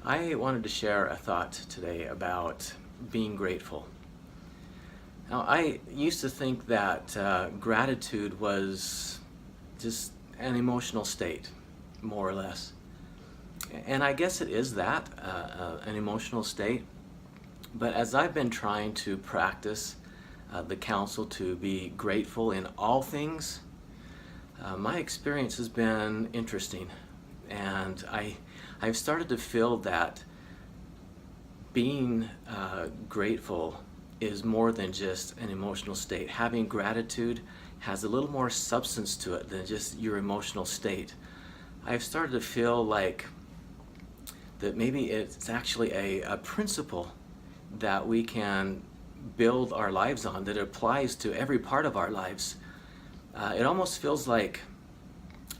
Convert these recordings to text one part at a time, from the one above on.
I wanted to share a thought today about being grateful. Now, I used to think that gratitude was just an emotional state, more or less. And I guess it is that, an emotional state. But as I've been trying to practice the counsel to be grateful in all things, my experience has been interesting. And I've started to feel that being grateful is more than just an emotional state. Having gratitude has a little more substance to it than just your emotional state. I've started to feel like that maybe it's actually a principle that we can build our lives on, that applies to every part of our lives. It almost feels like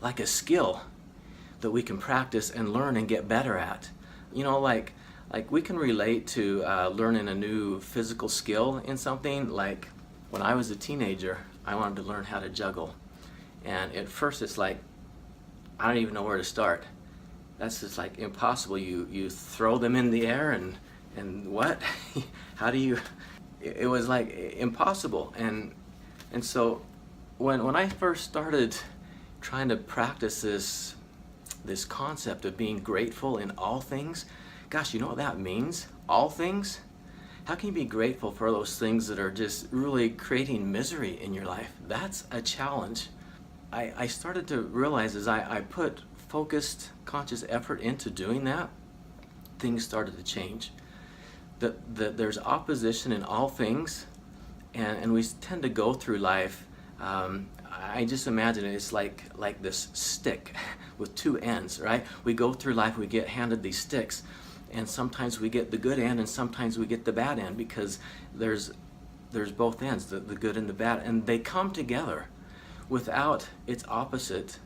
a skill that we can practice and learn and get better at. Like we can relate to learning a new physical skill in something. Like when I was a teenager, I wanted to learn how to juggle. And at first it's like, I don't even know where to start. That's just like impossible. You throw them in the air and what? How do you? It was like impossible. And so when I first started trying to practice this concept of being grateful in all things, gosh, you know what that means? All things? How can you be grateful for those things that are just really creating misery in your life? That's a challenge. I started to realize as I put focused, conscious effort into doing that, things started to change. That there's opposition in all things, and we tend to go through life. I just imagine it's like this stick with two ends, right? We go through life, we get handed these sticks, and sometimes we get the good end and sometimes we get the bad end, because there's both ends, the good and the bad, and they come together. Without its opposite,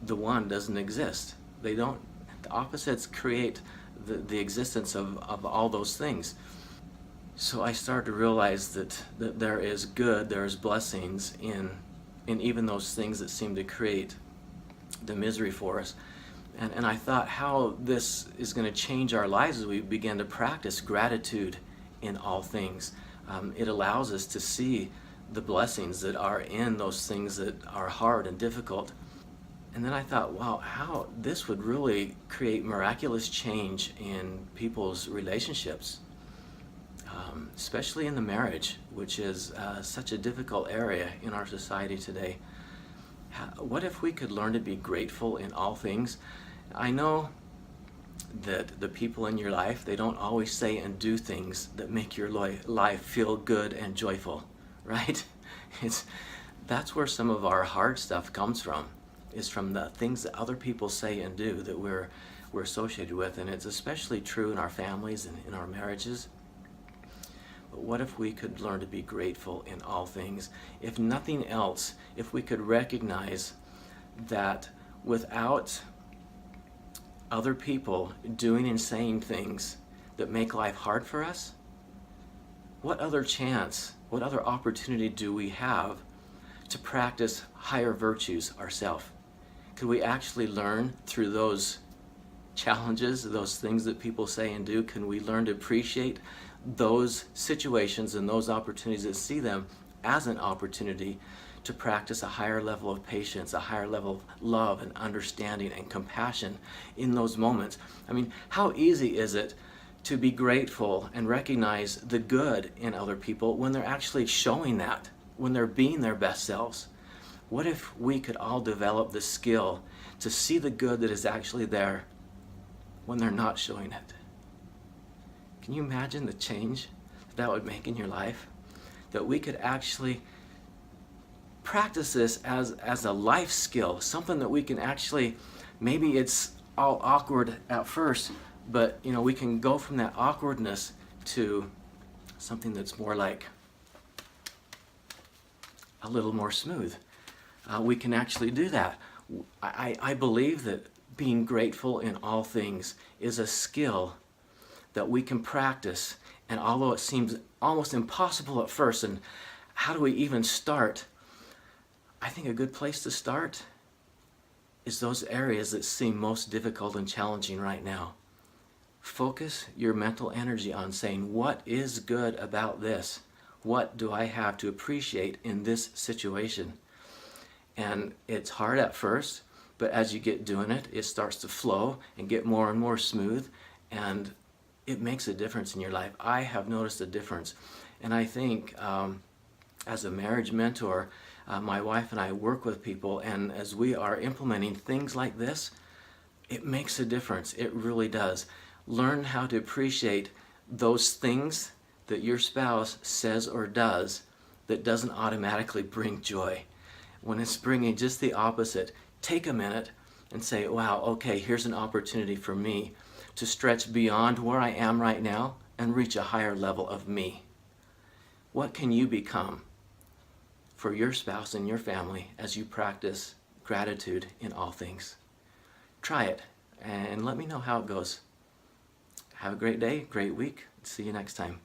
the one doesn't exist. They don't. The opposites create the existence of all those things. So I started to realize that there is good, there is blessings in even those things that seem to create the misery for us. And I thought how this is going to change our lives as we begin to practice gratitude in all things. It allows us to see the blessings that are in those things that are hard and difficult. And then I thought, wow, how this would really create miraculous change in people's relationships, especially in the marriage, which is such a difficult area in our society today. What if we could learn to be grateful in all things? I know that the people in your life, they don't always say and do things that make your life feel good and joyful, right? That's where some of our hard stuff comes from, is from the things that other people say and do that we're associated with. And it's especially true in our families and in our marriages. But what if we could learn to be grateful in all things? If nothing else, if we could recognize that without other people doing and saying things that make life hard for us, what other chance, what other opportunity do we have to practice higher virtues ourselves? Could we actually learn through those challenges, those things that people say and do? Can we learn to appreciate those situations and those opportunities, and see them as an opportunity to practice a higher level of patience, a higher level of love and understanding and compassion in those moments? I mean, how easy is it to be grateful and recognize the good in other people when they're actually showing that, when they're being their best selves? What if we could all develop the skill to see the good that is actually there when they're not showing it? Can you imagine the change that would make in your life? That we could actually practice this as a life skill, something that we can actually, maybe it's all awkward at first, but we can go from that awkwardness to something that's more like a little more smooth. We can actually do that. I believe that being grateful in all things is a skill that we can practice, and although it seems almost impossible at first, and how do we even start? I think a good place to start is those areas that seem most difficult and challenging right now. Focus your mental energy on saying, what is good about this? What do I have to appreciate in this situation? And it's hard at first, but as you get doing it, it starts to flow and get more and more smooth, and it makes a difference in your life. I have noticed a difference. And I think as a marriage mentor, my wife and I work with people, and as we are implementing things like this, it makes a difference. It really does. Learn how to appreciate those things that your spouse says or does that doesn't automatically bring joy. When it's bringing just the opposite, take a minute and say, wow, okay, here's an opportunity for me to stretch beyond where I am right now and reach a higher level of me. What can you become for your spouse and your family as you practice gratitude in all things? Try it and let me know how it goes. Have a great day, great week. See you next time.